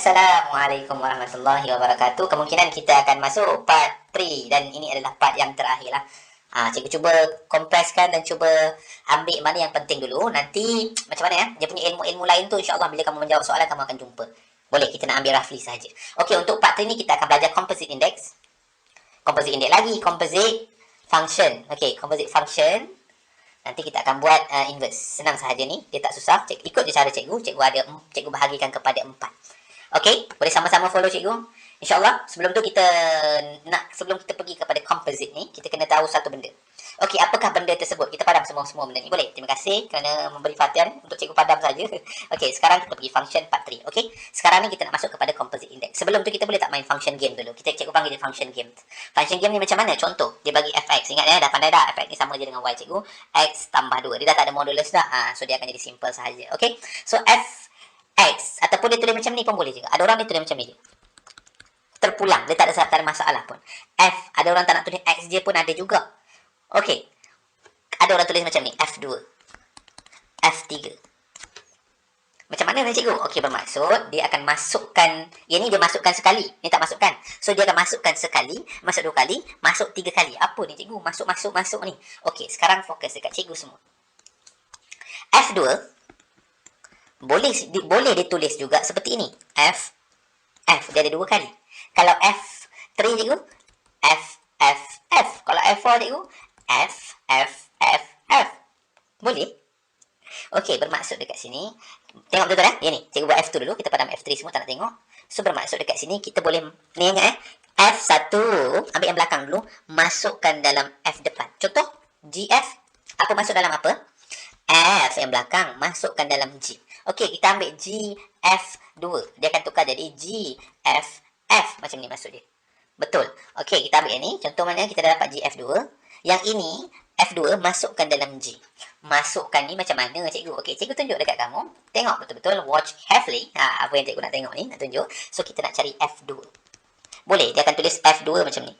Assalamualaikum warahmatullahi wabarakatuh. Kemungkinan kita akan masuk part 3 dan ini adalah part yang terakhir lah. Cikgu cuba kompreskan dan cuba ambil mana yang penting dulu. Nanti macam mana ya? Dia punya ilmu-ilmu lain tu insya-Allah bila kamu menjawab soalan kamu akan jumpa. Boleh kita nak ambil roughly saja. Okey, untuk part 3 ni kita akan belajar composite index. Composite index lagi, composite function. Okey, composite function. Nanti kita akan buat inverse. Senang sahaja ni, dia tak susah. Ikut je cara cikgu. Cikgu bahagikan kepada 4. Okey, boleh sama-sama follow cikgu. InsyaAllah, sebelum kita pergi kepada composite ni, kita kena tahu satu benda. Okey, apakah benda tersebut? Kita padam semua benda ni. Boleh? Terima kasih kerana memberi perhatian untuk cikgu padam saja. Okey, sekarang kita pergi function part 3. Okey, sekarang ni kita nak masuk kepada composite index. Sebelum tu kita boleh tak main function game dulu? Cikgu panggil dia function game. Function game ni macam mana? Contoh, dia bagi fx. Ingat ya, dah pandai dah. Fx ni sama je dengan y cikgu. X tambah 2. Dia dah tak ada modulus dah. So dia akan jadi simple sahaja. Okey, so X ataupun dia tulis macam ni pun boleh juga. Ada orang dia tulis macam ni je. Terpulang, dia tak ada masalah pun. F, ada orang tak nak tulis X je pun ada juga. Okey. Ada orang tulis macam ni, F2. F3. Macam mana ni cikgu? Okey, bermaksud dia akan masukkan, yang ni dia masukkan sekali, ni tak masukkan. So dia akan masukkan sekali, masuk 2 kali, masuk 3 kali. Apa ni cikgu? Masuk ni. Okey, sekarang fokus dekat cikgu semua. F2 boleh ditulis juga seperti ini. F dia ada 2 kali. Kalau F3 cikgu, F. Kalau F4 cikgu, F. Boleh? Okey, bermaksud dekat sini, tengok betul-betul ya ni, cikgu buat F2 dulu, kita padam F3 semua tak nak tengok. So bermaksud dekat sini kita boleh ni ingat F1 ambil yang belakang dulu, masukkan dalam F depan. Contoh GF, apa masuk dalam apa? F yang belakang masukkan dalam G. Okey, kita ambil GF2. Dia akan tukar jadi GFF. Macam ni maksud dia. Betul. Okey, kita ambil yang ni. Contoh mana kita dah dapat GF2. Yang ini, F2 masukkan dalam G. Masukkan ni macam mana cikgu? Okey, cikgu tunjuk dekat kamu. Tengok betul-betul. Watch carefully. Apa yang cikgu nak tengok ni, nak tunjuk. So, kita nak cari F2. Boleh, dia akan tulis F2 macam ni.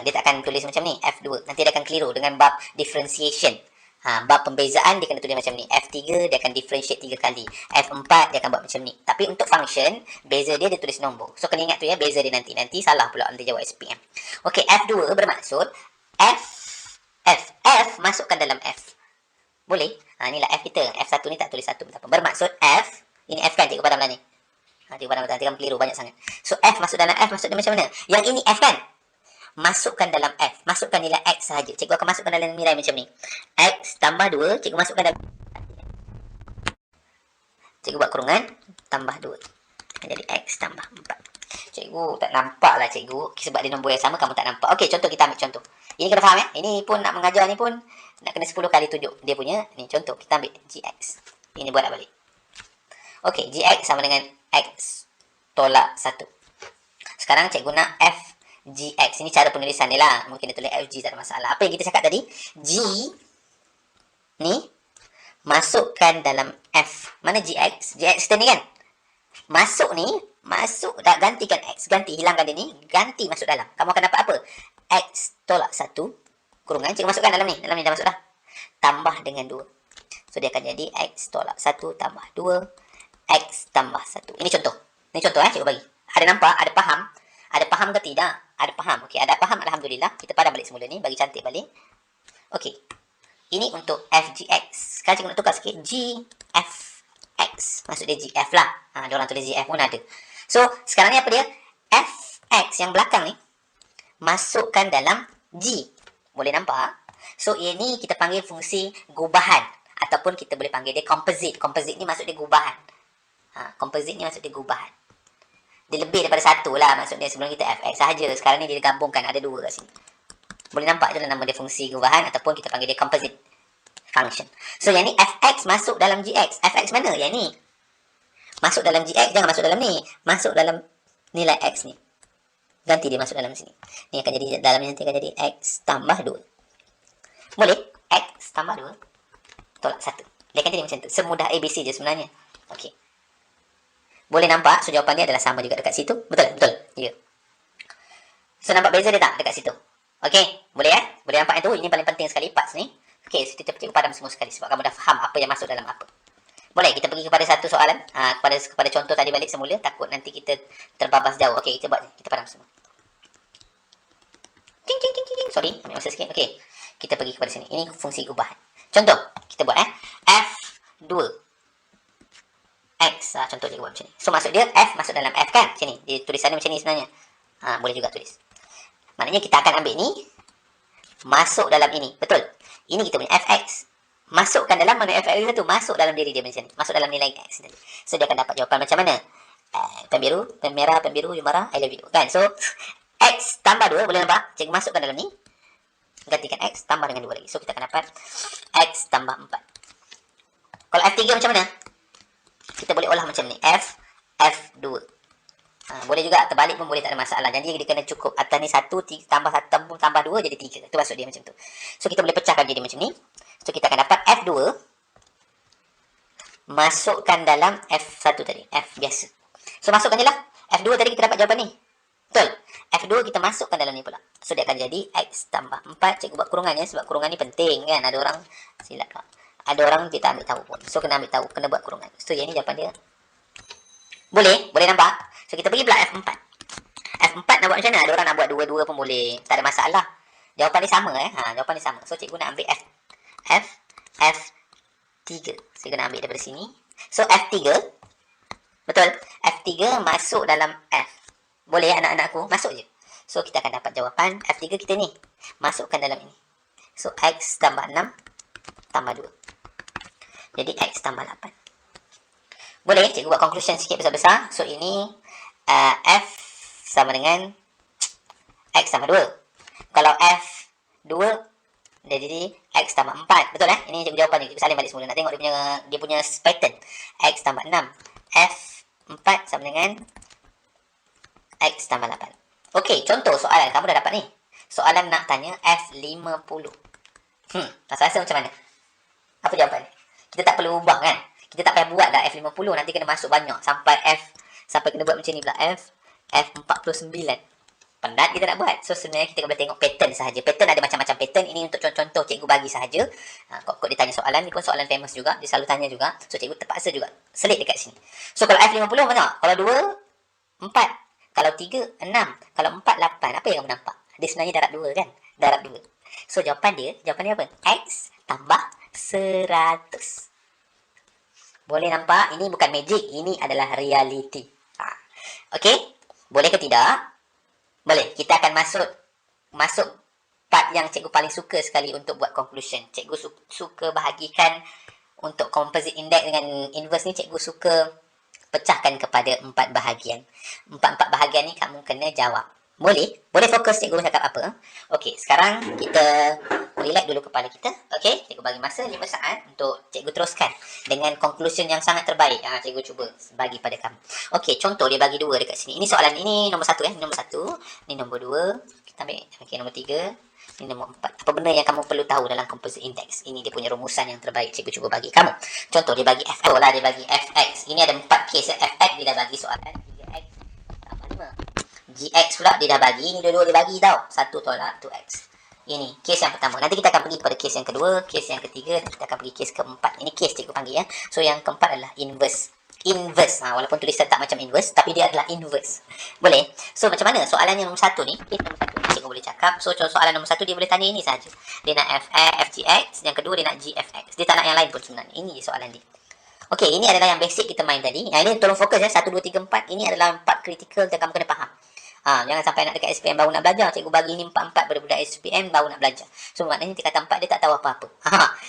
Dia tak akan tulis macam ni, F2. Nanti dia akan keliru dengan bab differentiation. Bab pembezaan dia kena tulis macam ni. F3 dia akan differentiate 3 kali. F4 dia akan buat macam ni. Tapi untuk function, beza dia tulis nombor. So kena ingat tu ya, beza dia nanti. Nanti salah pula nanti jawab SPM. Okey, F2 bermaksud F masukkan dalam F. Boleh? Inilah F kita. F1 ni tak tulis 1 betapa. Bermaksud F, ini F kan cikgu padam lah ni. Cikgu padam nanti kan keliru banyak sangat. So F masuk dalam F, maksud dia macam mana? Yang ini F kan? Masukkan dalam F. Masukkan nilai X sahaja. Cikgu akan masukkan dalam nilai macam ni. X tambah 2. Cikgu masukkan dalam. Cikgu buat kurungan. Tambah 2. Jadi X tambah 4. Cikgu tak nampak lah cikgu. Sebab dia nombor yang sama kamu tak nampak. Okey, contoh kita ambil contoh. Ini kena faham ya. Ini pun nak mengajar ni pun nak kena 10 kali tunjuk. Dia punya. Ni contoh. Kita ambil GX. Ini buat nak balik. Okey, GX sama dengan X tolak 1. Sekarang cikgu nak F GX. Ini cara penulisan dia lah. Mungkin dia tulis FG tak ada masalah. Apa yang kita cakap tadi? G ni masukkan dalam F. Mana GX? GX kita ni kan? Masuk ni, masuk dah gantikan X. Ganti, hilangkan dia ni. Ganti masuk dalam. Kamu akan dapat apa? X tolak 1. Kurungan. Cikgu masukkan dalam ni. Dalam ni dah masuk dah. Tambah dengan 2. So dia akan jadi X tolak 1 tambah 2. X tambah 1. Ini contoh. Ini contoh cikgu bagi. Ada nampak? Ada faham? Ada faham ke tidak? Ada faham. Okey, ada faham. Alhamdulillah. Kita padam balik semula ni. Bagi cantik balik. Okey. Ini untuk FGX. Sekarang cikgu nak tukar sikit. GFX. Maksud dia GF lah. Dia orang tulis GF pun ada. So, sekarang ni apa dia? FX yang belakang ni. Masukkan dalam G. Boleh nampak? So, ini kita panggil fungsi gubahan. Ataupun kita boleh panggil dia composite. Composite ni maksud dia gubahan. Composite ni maksud dia gubahan. Dia lebih daripada 1 lah. Maksudnya sebelum kita fx sahaja. Sekarang ni dia digabungkan. Ada 2 kat sini. Boleh nampak je lah nama dia fungsi gubahan. Ataupun kita panggil dia composite function. So yang ni fx masuk dalam gx. Fx mana? Yang ni. Masuk dalam gx. Jangan masuk dalam ni. Masuk dalam nilai x ni. Ganti dia masuk dalam sini. Ni akan jadi dalam ni nanti akan jadi x tambah 2. Boleh? X tambah 2. Tolak 1. Dia akan jadi macam tu. Semudah ABC je sebenarnya. Okey. Boleh nampak? So, jawapan dia adalah sama juga dekat situ. Betul? Betul. Ya. So, nampak beza dia tak dekat situ? Okey. Boleh ya? Boleh nampak itu? Ini paling penting sekali parts ni. Okey, so, kita padam semua sekali sebab kamu dah faham apa yang masuk dalam apa. Boleh, kita pergi kepada satu soalan. Kepada contoh tadi balik semula. Takut nanti kita terbabas jauh. Okey, kita buat. Kita padam semua. Ting, ting, ting, ting, ting. Sorry, ambil masa sikit. Okey, kita pergi kepada sini. Ini fungsi ubah. Contoh, kita buat F2 X. Contoh je buat macam ni. So, maksud dia F masuk dalam F kan? Macam ni. Dia tulisannya macam ni sebenarnya. Boleh juga tulis. Maknanya kita akan ambil ni. Masuk dalam ini. Betul? Ini kita punya Fx. Masukkan dalam mana Fx itu. Masuk dalam diri dia macam ni. Masuk dalam nilai X. So, dia akan dapat jawapan macam mana? Pen biru, pen merah, pen biru, you marah, I love you. Kan? So, X tambah 2. Boleh nampak? Cikgu masukkan dalam ni. Gantikan X tambah dengan 2 lagi. So, kita akan dapat X tambah 4. Kalau F3 macam mana? Kita boleh olah macam ni. F2. Boleh juga terbalik pun boleh, tak ada masalah. Jadi dia kena cukup atas ni 1 tambah 1 tambah 2 jadi 3. Itu maksud dia macam tu. So kita boleh pecahkan jadi macam ni. So kita akan dapat F2 masukkan dalam F1 tadi. F biasa. So masukkan je lah. F2 tadi kita dapat jawapan ni. Betul. F2 kita masukkan dalam ni pula. So dia akan jadi X tambah 4. Cikgu buat kurungannya sebab kurungan ni penting kan. Ada orang silap tak. Ada orang kita ambil tahu pun. So kena ambil tahu, kena buat kurungan. So yang ni jawapan dia. Boleh nampak. So kita pergi pula F4. F4 nak buat macam mana? Ada orang nak buat dua-dua pun boleh. Tak ada masalah. Jawapan ni sama jawapan ni sama. So cikgu nak ambil F3. Saya kena ambil daripada sini. So F3. Betul. F3 masuk dalam F. Boleh anak-anakku? Masuk je. So kita akan dapat jawapan F3 kita ni. Masukkan dalam ini. So X tambah 6 tambah 2. Jadi X tambah 8. Boleh cikgu buat conclusion sikit besar-besar. So ini F sama dengan X tambah 2. Kalau F2 dia jadi X tambah 4. Betul Ini cikgu jawapan ni. Cikgu salin balik semula. Nak tengok dia punya pattern. X tambah 6. F4 sama dengan X tambah 8. Okey, contoh soalan. Kamu dah dapat ni. Soalan nak tanya F50. Rasa macam mana? Apa jawapan ni? Kita tak perlu ubah kan? Kita tak payah buat dah F50. Nanti kena masuk banyak. Sampai kena buat macam ni pula. F49. Penat kita nak buat. So sebenarnya kita boleh tengok pattern sahaja. Pattern ada macam-macam pattern. Ini untuk contoh cikgu bagi sahaja. Kok dia tanya soalan ni pun soalan famous juga. Dia selalu tanya juga. So cikgu terpaksa juga selit dekat sini. So kalau F50 mana? Kalau 2, 4. Kalau 3, 6. Kalau 4, 8. Apa yang kamu nampak? Dia sebenarnya darab 2 kan? Darab 2. So jawapan dia apa? X tambah 100. Boleh nampak? Ini bukan magic. Ini adalah reality. Okey? Boleh ke tidak? Boleh. Kita akan masuk part yang cikgu paling suka sekali untuk buat conclusion. Cikgu suka bahagikan untuk composite index dengan inverse ni. Cikgu suka pecahkan kepada 4 bahagian. 4 bahagian ni kamu kena jawab. Boleh? Boleh fokus cikgu cakap apa? Okey, sekarang kita relax dulu kepala kita. Okey, cikgu bagi masa 5 saat untuk cikgu teruskan dengan conclusion yang sangat terbaik. Cikgu cuba bagi pada kamu. Okey, contoh dia bagi 2 dekat sini. Ini soalan ini nombor 1 Nombor 1. Ini nombor 2. Kita ambil. Okey, nombor 3. Ini nombor 4. Apa benda yang kamu perlu tahu dalam composite index? Ini dia punya rumusan yang terbaik cikgu cuba bagi kamu. Contoh dia bagi F lah, dia bagi Fx. Ini ada 4 case Fx dia dah bagi soalan 3x tambah 5. Gx pula dia dah bagi. Ini dua-dua dia bagi tau. 1 tolak 2x. Ini case yang pertama. Nanti kita akan pergi kepada case yang kedua, case yang ketiga, dan kita akan pergi case keempat. Ini case cikgu panggil So yang keempat adalah inverse. Walaupun tulisan tak macam inverse, tapi dia adalah inverse. Boleh? So macam mana soalan yang nombor 1 ni? Case nombor 1 cikgu boleh cakap. So soalan nombor 1 dia boleh tanya ini saja. Dia nak Fgx, yang kedua dia nak Gfx. Dia tak nak yang lain pun sebenarnya. Ini soalan dia. Okey, ini adalah yang basic kita main tadi. Yang ini tolong fokus 1, 2, 3, 4. Ini adalah 4 critical yang kamu kena faham. Jangan sampai nak dekat SPM baru nak belajar. Cikgu bagi ni 4-4 pada budak SPM baru nak belajar. So maknanya nanti kata 4 dia tak tahu apa-apa.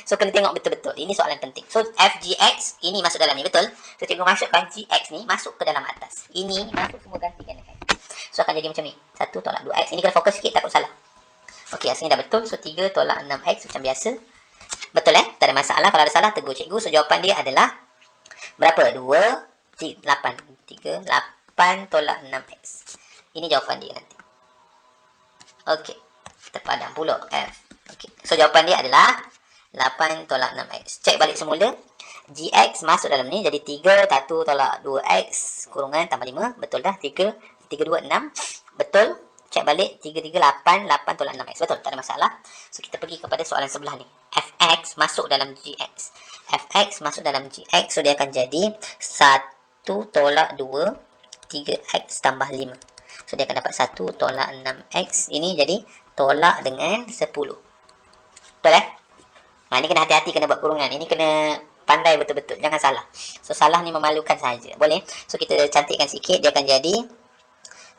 So kena tengok betul-betul. Ini soalan penting. So Fgx ini masuk dalam ni, betul? So cikgu masukkan Gx ni masuk ke dalam atas. Ini masuk semua gantikan dekat. So akan jadi macam ni. 1 tolak 2x. Ini kena fokus sikit takut salah. Okey, aslinya dah betul. So 3 tolak 6x macam biasa. Betul Tak ada masalah. Kalau ada salah tegur cikgu. So jawapan dia adalah berapa? 8 tolak 6x. Ini jawapan dia nanti. Okey. Kita padam pula F. Okey. So jawapan dia adalah 8 tolak 6x. Cek balik semula. Gx masuk dalam ni jadi 3 1 tolak 2x kurungan tambah 5. Betul dah? 3 2 6. Betul. Check balik 3, 3, 8, 8 tolak 6x. Betul, tak ada masalah. So, kita pergi kepada soalan sebelah ni. Fx masuk dalam Gx. Fx masuk dalam Gx. So, dia akan jadi 1 tolak 2, 3x tambah 5. So, dia akan dapat 1 tolak 6x. Ini jadi tolak dengan 10. Betul Ini kena hati-hati, kena buat kurungan. Ini kena pandai betul-betul. Jangan salah. So, salah ni memalukan saja. Boleh? So, kita cantikkan sikit. Dia akan jadi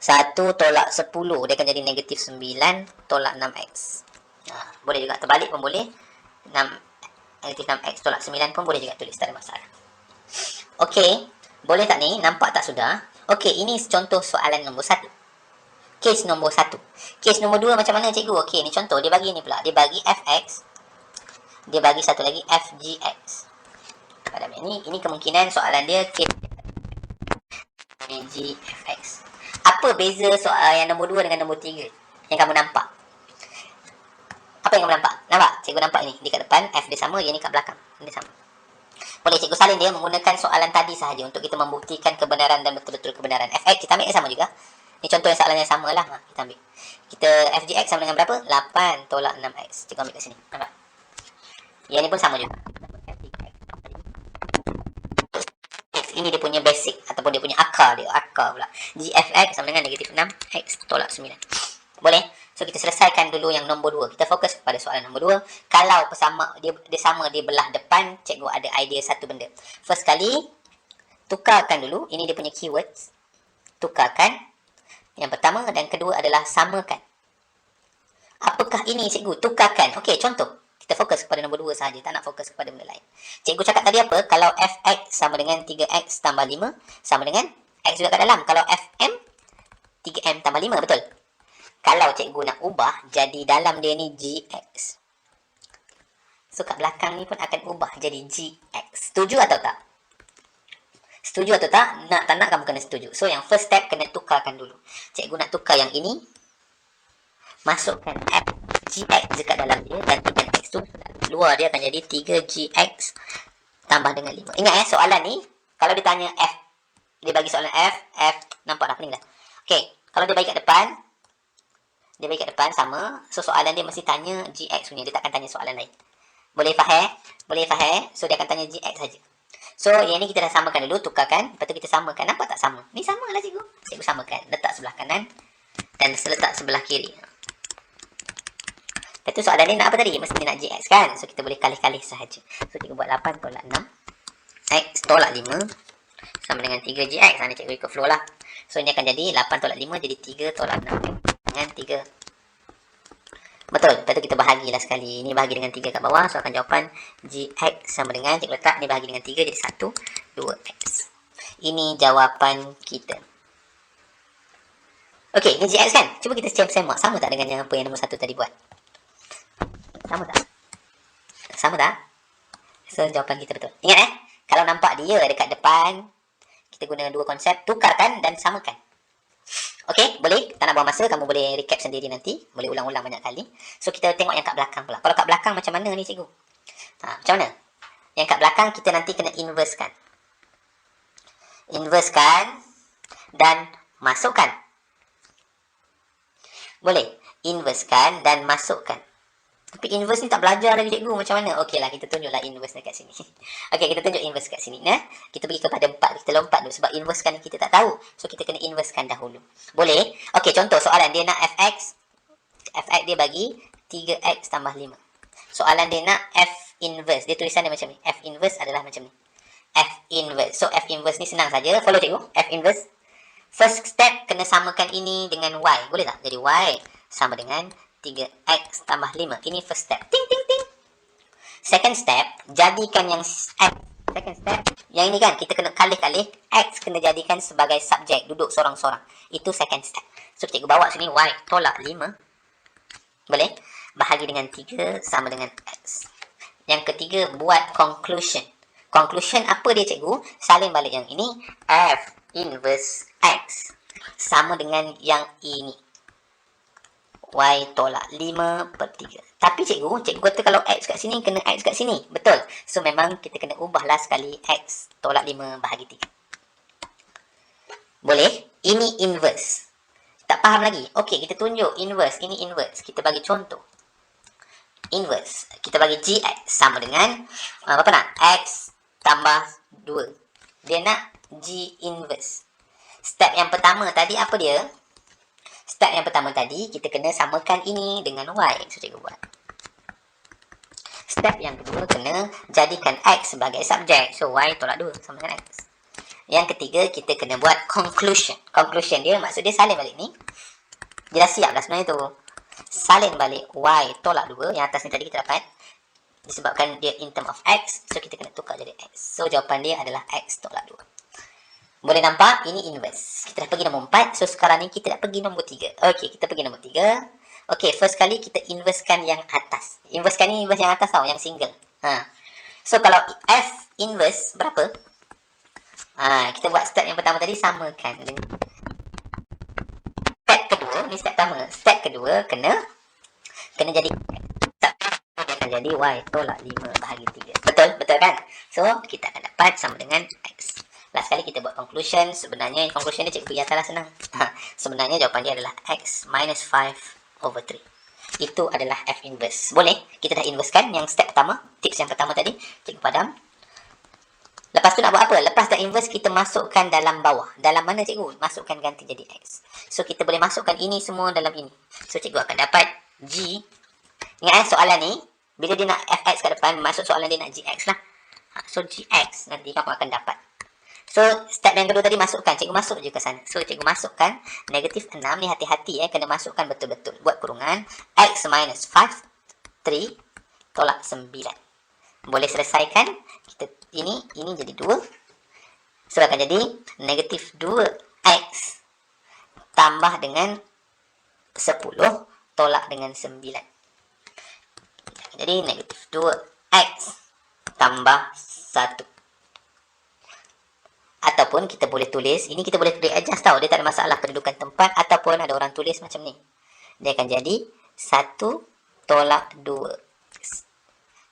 1 tolak 10. Dia akan jadi negatif 9 tolak 6x. Boleh juga. Terbalik pun boleh. Negatif 6x tolak 9 pun boleh juga tulis. Tak ada masalah. Okey. Boleh tak ni? Nampak tak sudah? Okey. Ini contoh soalan nombor 1. Kes nombor 1. Kes nombor 2 macam mana cikgu? Okey. Ni contoh. Dia bagi ni pula. Dia bagi fx. Dia bagi satu lagi fgx. Pada ini kemungkinan soalan dia kes gfx. Apa beza soal yang nombor 2 dengan nombor 3 yang kamu nampak? Apa yang kamu nampak? Nampak? Cikgu nampak ini. Di kat depan, F dia sama, yang ni kat belakang. Dia sama. Boleh cikgu salin dia menggunakan soalan tadi sahaja untuk kita membuktikan kebenaran dan betul-betul kebenaran. Fx kita ambil yang sama juga. Ini contoh yang soalan yang sama lah. Kita ambil. Kita fgx sama dengan berapa? 8 tolak 6x. Cikgu ambil kat sini. Nampak? Yang ni pun sama juga. Ini dia punya basic ataupun dia punya akar dia. Akar pula. Gfx sama dengan negatif 6x tolak 9. Boleh? So, kita selesaikan dulu yang nombor 2. Kita fokus pada soalan nombor 2. Kalau persama dia sama di belah depan, cikgu ada idea satu benda. First kali, tukarkan dulu. Ini dia punya keywords. Tukarkan. Yang pertama dan kedua adalah samakan. Apakah ini cikgu? Tukarkan. Okey, contoh. Kita fokus kepada nombor 2 sahaja. Tak nak fokus kepada benda lain. Cikgu cakap tadi apa? Kalau fx sama dengan 3x tambah 5, sama dengan x juga kat dalam. Kalau fm, 3m tambah 5. Betul? Kalau cikgu nak ubah, jadi dalam dia ni gx. So, kat belakang ni pun akan ubah jadi gx. Setuju atau tak? Setuju atau tak? Nak tak nak kamu kena setuju. So, yang first step kena tukarkan dulu. Cikgu nak tukar yang ini. Masukkan f gx dekat dalam dia dan 3x tu luar dia akan jadi 3gx tambah dengan 5. Ingat soalan ni kalau ditanya f, dia bagi soalan f nampak dah pening dah. Okey, kalau dia bagi kat depan, sama. So soalan dia mesti tanya gx punya, dia takkan tanya soalan lain. Boleh faham? Boleh faham? So dia akan tanya gx saja. So yang ni kita dah samakan dulu, tukarkan, lepas tu kita samakan. Nampak tak sama? Ni sama lah cikgu. Cikgu samakan, letak sebelah kanan dan letak sebelah kiri. Lepas tu soalan ni nak apa tadi? Mesti nak gx kan? So, kita boleh kalih-kalih sahaja. So, kita buat 8 tolak 6. X tolak 5. Sama dengan 3gx. Ini cikgu ikut flow lah. So, ini akan jadi 8 tolak 5 jadi 3 tolak 6. Dengan 3. Betul. Lepas tu kita bahagilah sekali. Ini bahagi dengan 3 kat bawah. So, akan jawapan gx sama dengan, cikgu letak ni bahagi dengan 3 jadi 1, 2x. Ini jawapan kita. Okey, ini gx kan? Cuba kita semak. Sama tak dengan yang apa yang nombor 1 tadi buat? Sama tak? Sama tak? So, jawapan kita betul. Ingat kalau nampak dia dekat depan, kita guna dua konsep, tukarkan dan samakan. Okey, boleh? Tak nak buang masa, kamu boleh recap sendiri nanti. Boleh ulang-ulang banyak kali. So, kita tengok yang kat belakang pula. Kalau kat belakang macam mana ni cikgu? Macam mana? Yang kat belakang kita nanti kena inversekan. Inversekan dan masukkan. Boleh? Inversekan dan masukkan. Tapi inverse ni tak belajar lagi cikgu macam mana. Okey lah, kita tunjuklah inverse dekat sini. Okey, kita tunjuk inverse kat sini. Kita pergi kepada 4. Kita lompat dulu sebab inverse kan kita tak tahu. So, kita kena inverse kan dahulu. Boleh? Okey, contoh soalan dia nak fx. Fx dia bagi 3x tambah 5. Soalan dia nak f inverse. Dia tulisan dia macam ni. F inverse adalah macam ni. F inverse. So, F inverse ni senang saja. Follow cikgu. F inverse. First step, kena samakan ini dengan y. Boleh tak? Jadi, y sama dengan 3x tambah 5. Ini first step. Ting, ting, ting. Second step, jadikan yang x. Second step, yang ini kan, kita kena kalih-kalih. X kena jadikan sebagai subjek. Duduk sorang-sorang. Itu second step. So, cikgu bawa sini y tolak 5. Boleh? Bahagi dengan 3 sama dengan x. Yang ketiga, buat conclusion. Conclusion apa dia cikgu? Salin balik yang ini. F inverse x sama dengan yang ini. Y tolak 5 per 3. Tapi cikgu kata kalau X kat sini, kena X kat sini. Betul. So, memang kita kena ubahlah sekali X tolak 5 bahagi 3. Boleh? Ini inverse. Tak faham lagi? Okey, kita tunjuk inverse. Ini inverse. Kita bagi contoh. Inverse. Kita bagi GX sama dengan apa nak? X tambah 2. Dia nak G inverse. Step yang pertama tadi apa dia? Step yang pertama tadi kita kena samakan ini dengan Y. So cikgu buat. Step yang kedua kena jadikan X sebagai subjek. So Y tolak 2 sama dengan X. Yang ketiga kita kena buat conclusion. Conclusion dia maksud dia salin balik ni. Dia dah siap dah sebenarnya tu. Salin balik Y tolak 2. Yang atas ni tadi kita dapat. Disebabkan dia in term of X. So kita kena tukar jadi X. So jawapan dia adalah X tolak 2. Boleh nampak? Ini inverse. Kita dah pergi nombor 4. So sekarang ni kita dah pergi nombor 3. Okey, kita pergi nombor 3. Okey, first kali kita inversekan yang atas. Inversekan ni inverse yang atas tau, yang single. So kalau F inverse berapa? Kita buat step yang pertama tadi samakan dengan step kedua. Ni step pertama. Step kedua kena jadi dia akan jadi Y tolak 5 bahagi 3. Betul kan? So kita akan dapat sama dengan X. Last kali kita buat conclusion. Sebenarnya conclusion dia cikgu biasalah senang. Sebenarnya jawapan dia adalah X minus 5/3. Itu adalah F inverse. Boleh? Kita dah inversekan yang step pertama. Tips yang pertama tadi. Cikgu padam. Lepas tu nak buat apa? Lepas dah inverse, kita masukkan dalam bawah. Dalam mana cikgu? Masukkan ganti jadi X. So kita boleh masukkan ini semua dalam ini. So cikgu akan dapat G. Ingat soalan ni. Bila dia nak Fx kat depan, maksud soalan dia nak Gx lah. So Gx nanti kamu akan dapat. So, step yang kedua tadi masukkan. Cikgu masuk je ke sana. So, cikgu masukkan negatif 6. Ni hati-hati kena masukkan betul-betul. Buat kurungan. X minus 5/3 tolak 9. Boleh selesaikan. Kita ini jadi 2. So, akan jadi negatif 2X tambah dengan 10 tolak dengan 9. Jadi, negatif 2X tambah 1. Ataupun kita boleh tulis, ini kita boleh tulis adjust tau, dia tak ada masalah pendudukan tempat, ataupun ada orang tulis macam ni. Dia akan jadi 1 tolak 2.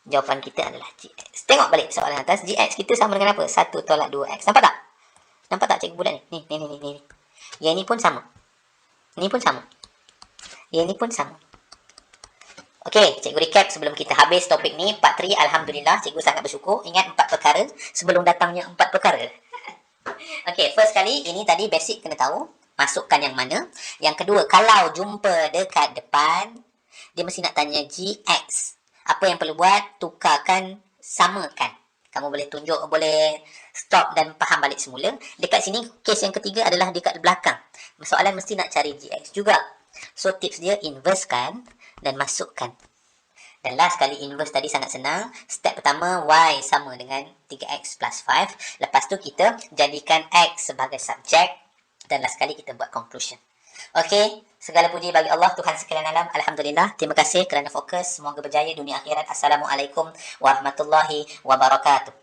Jawapan kita adalah GX. Tengok balik soalan atas, GX kita sama dengan apa? 1 tolak 2X. Nampak tak? Nampak tak cikgu bulat ni? Ni. Yang ni pun sama. Ni pun sama. Yang ni pun sama. Okey, cikgu recap sebelum kita habis topik ni. Part 3, Alhamdulillah, cikgu sangat bersyukur. Ingat 4 perkara sebelum datangnya 4 perkara. Okey, first kali ini tadi basic kena tahu masukkan yang mana. Yang kedua, kalau jumpa dekat depan, dia mesti nak tanya GX. Apa yang perlu buat? Tukarkan, samakan. Kamu boleh tunjuk, boleh stop dan faham balik semula. Dekat sini, case yang ketiga adalah dekat belakang. Soalan mesti nak cari GX juga. So, tips dia inversekan dan masukkan. Dan last kali inverse tadi sangat senang. Step pertama, Y sama dengan 3X plus 5. Lepas tu kita jadikan X sebagai subjek. Dan last kali kita buat conclusion. Okey, segala puji bagi Allah, Tuhan sekalian alam. Alhamdulillah, terima kasih kerana fokus. Semoga berjaya dunia akhirat. Assalamualaikum warahmatullahi wabarakatuh.